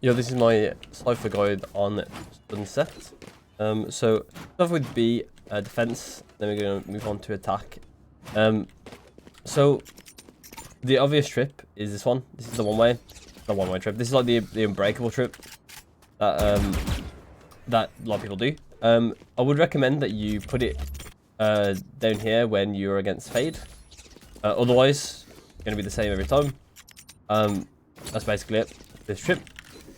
Yeah, this is my Cypher guide on Sunset. So start with B, defense, then we're going to move on to attack. So the obvious trip is this one. This is the one-way, not one-way trip. This is like the unbreakable trip that that a lot of people do. I would recommend that you put it down here when you're against Fade. Otherwise, it's going to be the same every time. That's basically it. This trip.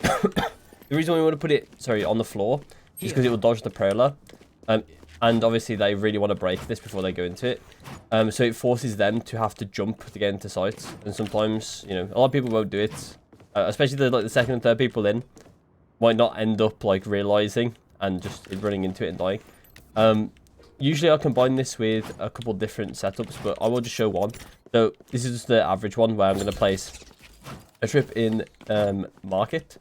The reason we want to put it, on the floor is because it will dodge the prowler. And obviously they really want to break this before they go into it. So it forces them to have to jump to get into sight. And sometimes, you know, a lot of people won't do it. Especially the second and third people in might not end up like realizing and just running into it and dying. Usually I combine this with a couple different setups, but I will just show one. So this is just the average one where I'm going to place a trip in market.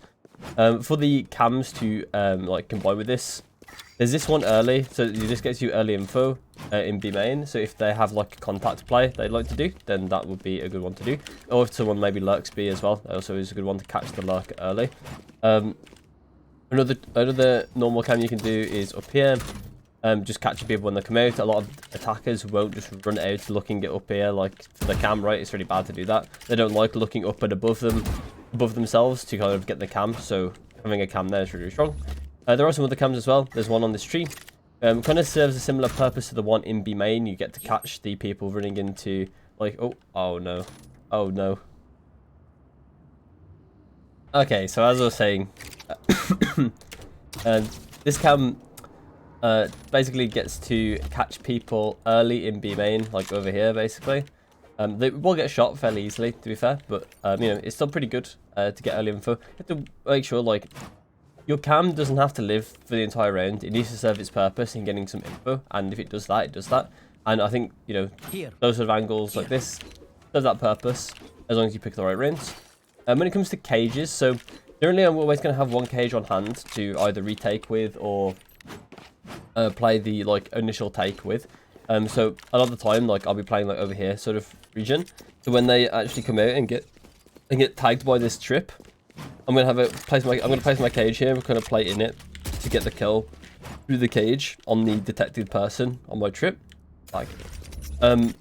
For the cams to like combine with this, there's this one early, so this gets you early info in B main. So if they have like a contact play they'd like to do, then that would be a good one to do. Or if someone maybe lurks B as well, that also is a good one to catch the lurk early. Another normal cam you can do is up here. Just catching people when they come out. A lot of attackers won't just run out looking at up here like for the cam, right? It's really bad to do that. They don't like looking up and above themselves to kind of get the cam, so having a cam there is really strong. There are some other cams as well. There's one on this tree. Kind of serves a similar purpose to the one in B main. You get to catch the people running into like oh no. Okay, so as I was saying, this cam basically gets to catch people early in B main, like over here basically. They will get shot fairly easily, to be fair, but you know, it's still pretty good to get early info. You have to make sure like your cam doesn't have to live for the entire round. It needs to serve its purpose in getting some info, and if it does that, it does that. And I think, you know, those sort of angles like this serve that purpose as long as you pick the right rounds. When it comes to cages, so generally I'm always going to have one cage on hand to either retake with or play the like initial take with. So a lot of the time, like I'll be playing like over here sort of region. So when they actually come out and get tagged by this trip, I'm gonna place my cage here. I'm gonna play in it to get the kill through the cage on the detected person on my trip. Like, and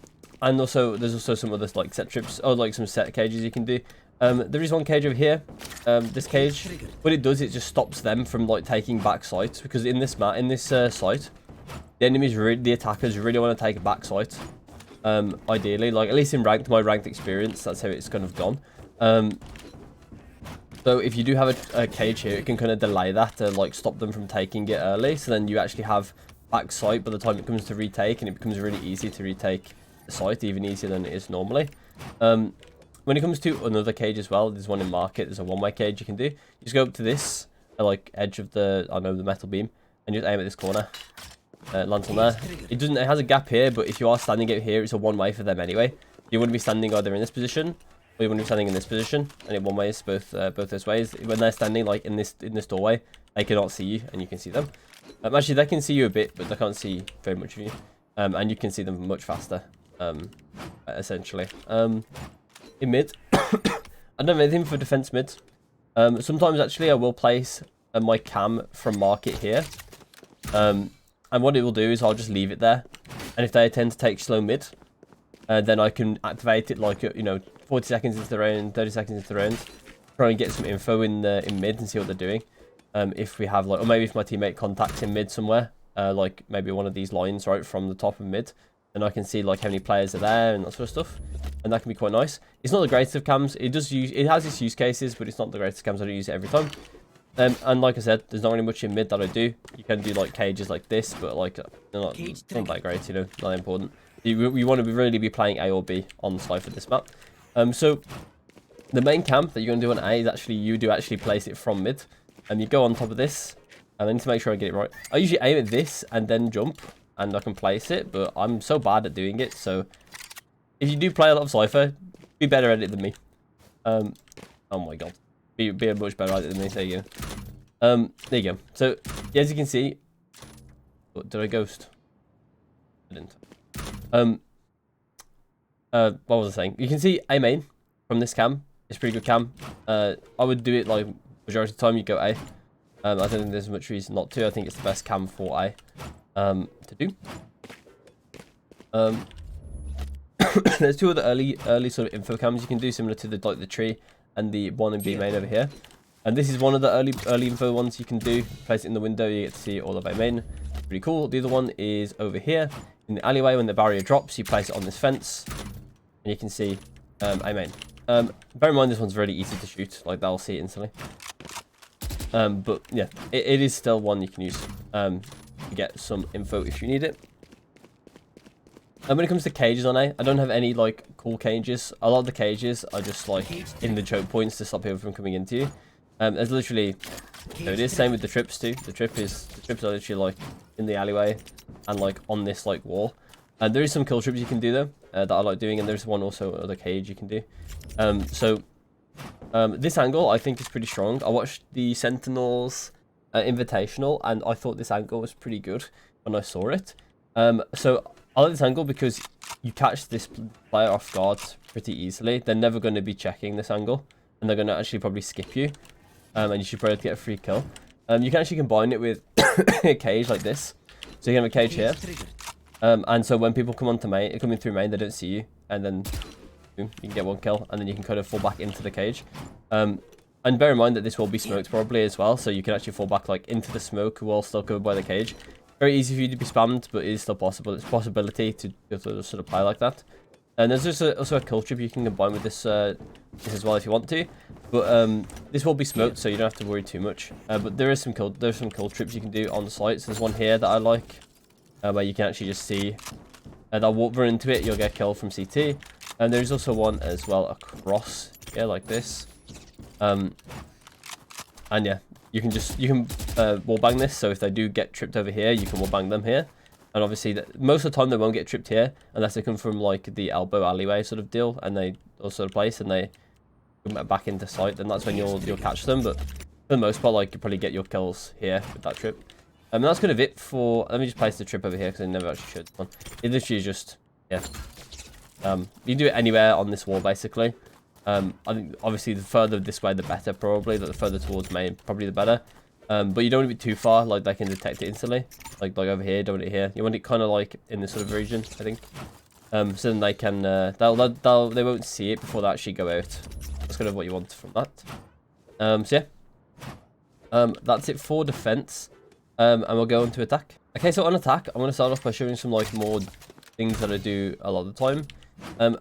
also there's also some other like set trips or like some set cages you can do. There is one cage over here. This cage, what it does, it just stops them from like taking back sight, because in this site, the attackers really want to take a back sight. Ideally, like at least in my ranked experience, that's how it's kind of gone. So if you do have a cage here, it can kind of delay that to like stop them from taking it early. So then you actually have back sight by the time it comes to retake, and it becomes really easy to retake the site, even easier than it is normally. When it comes to another cage as well, there's one in market. There's a one-way cage you can do. You just go up to this, like edge of the metal beam, and just aim at this corner. Lands on there. It has a gap here, but if you are standing out here, it's a one-way for them anyway. You wouldn't be standing either in this position, or you wouldn't be standing in this position, and it one ways both those ways. When they're standing like in this doorway, they cannot see you, and you can see them. Actually, they can see you a bit, but they can't see very much of you. And you can see them much faster. Essentially. In mid, I don't have anything for defense mid. Sometimes actually I will place my cam from market here. And what it will do is I'll just leave it there. And if they tend to take slow mid, then I can activate it like, you know, 40 seconds into the round, 30 seconds into the round. Try and get some info in mid and see what they're doing. If we have like, or maybe if my teammate contacts in mid somewhere, like maybe one of these lines right from the top of mid, then I can see like how many players are there and that sort of stuff. And that can be quite nice. It's not the greatest of cams. It has its use cases, but it's not the greatest of cams. I don't use it every time. And like I said, there's not really much in mid that I do. You can do like cages like this, but like they're not that great, you know, not important. You want to really be playing A or B on Cypher this map. So the main camp that you're going to do on A is actually, you do actually place it from mid. You go on top of this, and I need to make sure I get it right. I usually aim at this and then jump, and I can place it, but I'm so bad at doing it, so if you do play a lot of Cypher, be better at it than me. Oh my god. Be a much better at it than me. There you go. There you go. So, yeah, as you can see... What, did I ghost? I didn't. What was I saying? You can see A main from this cam. It's a pretty good cam. I would do it like majority of the time you go A. I don't think there's much reason not to. I think it's the best cam for A to do. There's two other early sort of info cams you can do, similar to the tree and the one in B main over here. And this is one of the early info ones you can do. Place it in the window, you get to see all of A main. Pretty cool. The other one is over here in the alleyway. When the barrier drops, you place it on this fence, and you can see A main. Bear in mind this one's really easy to shoot. Like they'll see it instantly. But yeah, it is still one you can use to get some info if you need it. And when it comes to cages on A, I don't have any like cool cages. A lot of the cages are just like in the choke points to stop people from coming into you. There's literally, so it is same with the trips too. The trips are literally like in the alleyway and like on this like wall. And there is some kill trips you can do though that I like doing, and there's one also other cage you can do. This angle I think is pretty strong. I watched the Sentinels Invitational, and I thought this angle was pretty good when I saw it. So I like this angle because you catch this player off guard pretty easily. They're never going to be checking this angle, and they're going to actually probably skip you. And you should probably get a free kill. You can actually combine it with a cage like this. So you can have a cage here. And so when people come in through main, they don't see you, and then boom, you can get one kill, and then you can kind of fall back into the cage. And bear in mind that this will be smoked probably as well, so you can actually fall back like into the smoke while still covered by the cage. Very easy for you to be spammed, but it is still possible. It's a possibility to sort of play like that. And there's also a kill trip you can combine with this as well if you want to. But this will be smoked, so you don't have to worry too much. But there's some kill trips you can do on the site. So there's one here that I like, where you can actually just see that walk run into it, you'll get killed from CT. And there's also one as well across here like this. And yeah, you can wallbang this. So if they do get tripped over here, you can wallbang them here. And obviously, most of the time they won't get tripped here unless they come from like the elbow alleyway sort of deal, and they also place and they come back into sight. Then that's when you'll catch them. But for the most part, like you probably get your kills here with that trip. And that's kind of it for. Let me just place the trip over here because I never actually showed one. It literally is just yeah. You can do it anywhere on this wall basically. I think obviously the further this way the better probably. The further towards main probably the better. But you don't want to be too far, like they can detect it instantly. Like over here, don't want it here. You want it kind of like in this sort of region, I think. So then they can, they won't see it before they actually go out. That's kind of what you want from that. So yeah. That's it for defense. And we'll go on to attack. Okay, so on attack, I'm going to start off by showing some like more things that I do a lot of the time.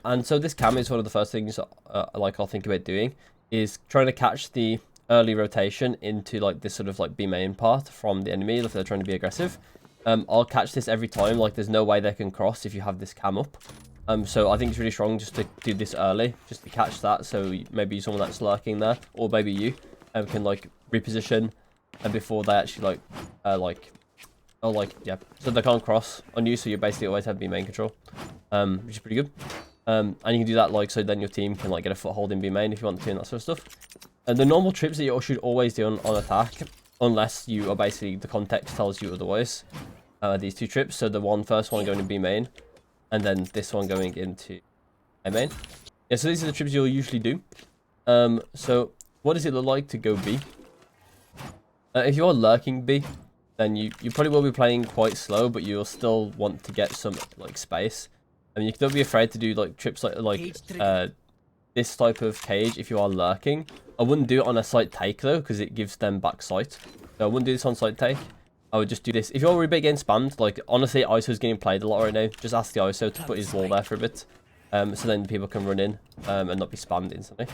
And so this cam is one of the first things like I'll think about doing, is trying to catch the early rotation into like this sort of like B main part from the enemy if they're trying to be aggressive. I'll catch this every time. Like there's no way they can cross if you have this cam up. So I think it's really strong just to do this early, just to catch that. So maybe someone that's lurking there, or maybe you, can like reposition, and before they actually yeah, so they can't cross on you. So you basically always have B main control, which is pretty good. And you can do that like so then your team can like get a foothold in B main if you want to and that sort of stuff. And the normal trips that you should always do on attack, unless you are basically the context tells you otherwise. These two trips, so the first one going to B main, and then this one going into A main. Yeah, so these are the trips you'll usually do. So what does it look like to go B? If you are lurking B, then you probably will be playing quite slow, but you'll still want to get some like space. I mean, don't be afraid to do like trips like this type of cage if you are lurking. I wouldn't do it on a site take though, because it gives them back sight. So I wouldn't do this on site take. I would just do this. If you're really getting spammed, like honestly, ISO's getting played a lot right now. Just ask the ISO to put his wall there for a bit, so then people can run in and not be spammed instantly.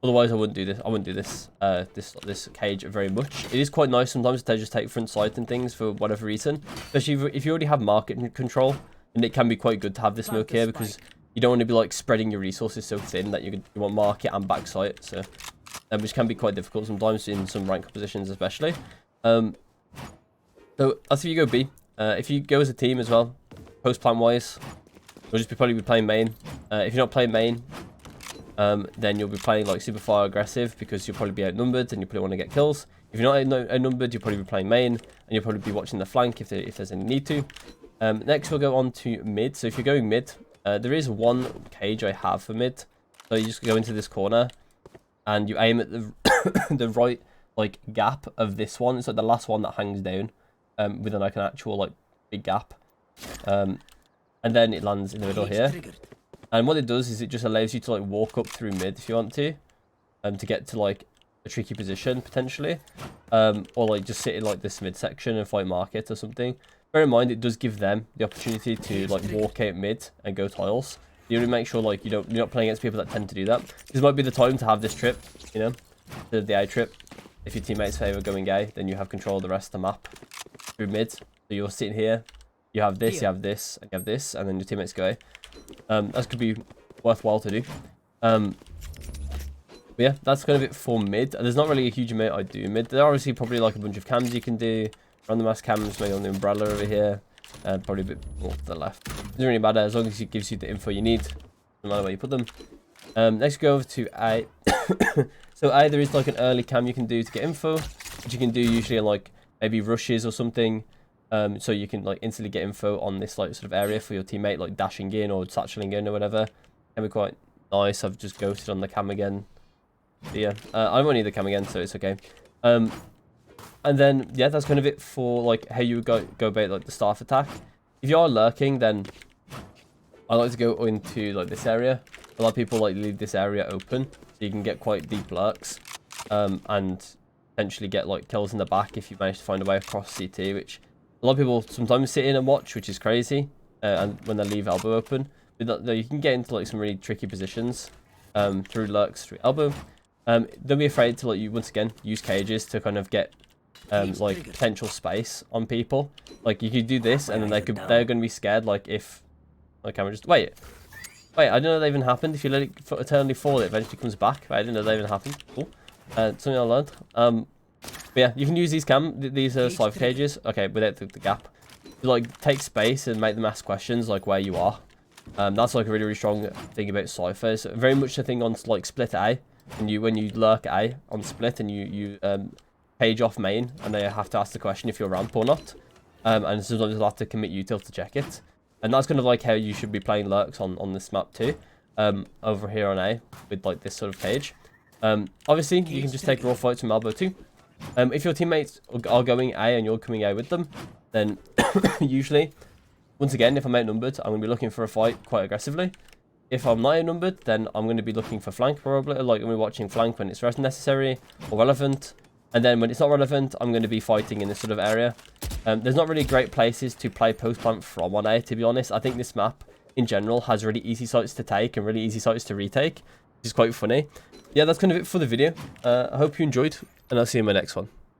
Otherwise, I wouldn't do this. I wouldn't do this this cage very much. It is quite nice sometimes to just take front sight and things for whatever reason, especially if you already have market control, and it can be quite good to have this smoke here because you don't want to be like spreading your resources so thin that you want market and backside, so which can be quite difficult sometimes in some rank positions especially. So that's if you go B. If you go as a team as well, post plan wise, you'll just probably be playing main. If you're not playing main, then you'll be playing like super far aggressive because you'll probably be outnumbered and you probably want to get kills. If you're not outnumbered, you'll probably be playing main and you'll probably be watching the flank if there's any need to. Next we'll go on to mid. So if you're going mid, there is one cage I have for mid. So you just go into this corner and you aim at the the right like gap of this one. It's like the last one that hangs down, within like an actual like big gap, and then it lands in the middle here. And what it does is it just allows you to like walk up through mid if you want to get to like a tricky position potentially, or like just sit in like this mid section and fight market or something. Bear in mind, it does give them the opportunity to like walk out mid and go tiles. You want to make sure like you're not playing against people that tend to do that. This might be the time to have this trip, you know, the A trip. If your teammates favour going A, then you have control of the rest of the map through mid. So you're sitting here, you have this, you have this, and you have this, and then your teammates go A. That could be worthwhile to do. But yeah, that's kind of it for mid. There's not really a huge amount I do mid. There are obviously probably like a bunch of cams you can do. Randomized cams, maybe on the umbrella over here. Probably a bit more to the left. Doesn't really matter as long as it gives you the info you need, no matter where you put them. Next, go over to A. So A, there is like an early cam you can do to get info, which you can do usually in like maybe rushes or something. So you can like instantly get info on this like sort of area for your teammate, like dashing in or satcheling in or whatever. Can be quite nice. I've just ghosted on the cam again. But yeah, I won't need the cam again, so it's okay. And then yeah, that's kind of it for like how you would go about like the staff attack. If you are lurking, then I like to go into like this area. A lot of people like leave this area open, so you can get quite deep lurks, and potentially get like kills in the back if you manage to find a way across CT, which a lot of people sometimes sit in and watch, which is crazy. And when they leave elbow open, but you can get into like some really tricky positions through lurks through elbow. Don't be afraid to like once again use cages to kind of get like potential space on people. Like you could do this, and then they're going to be scared. Like if my camera just wait, I didn't know that even happened. If you let it eternally fall, it eventually comes back. I didn't know that even happened. Cool. Something I learned. But yeah, you can use these Cypher cages. Okay, without the gap, to like take space and make them ask questions like where you are. That's like a really strong thing about Cypher. It's very much a thing on like split A. When you lurk A on split and you page off main, and they have to ask the question if you're ramp or not, and sometimes they'll have to commit util to check it, and that's kind of like how you should be playing lurks on this map too, over here on A with like this sort of cage. Obviously you can just take raw fights from elbow too. If your teammates are going A and you're coming A with them, then usually, once again, if I'm outnumbered, I'm going to be looking for a fight quite aggressively. If I'm not outnumbered, then I'm going to be looking for flank probably, like I'm watching flank when it's necessary or relevant. And then when it's not relevant, I'm going to be fighting in this sort of area. There's not really great places to play post-plant from on A, to be honest. I think this map, in general, has really easy sites to take and really easy sites to retake, which is quite funny. Yeah, that's kind of it for the video. I hope you enjoyed, and I'll see you in my next one.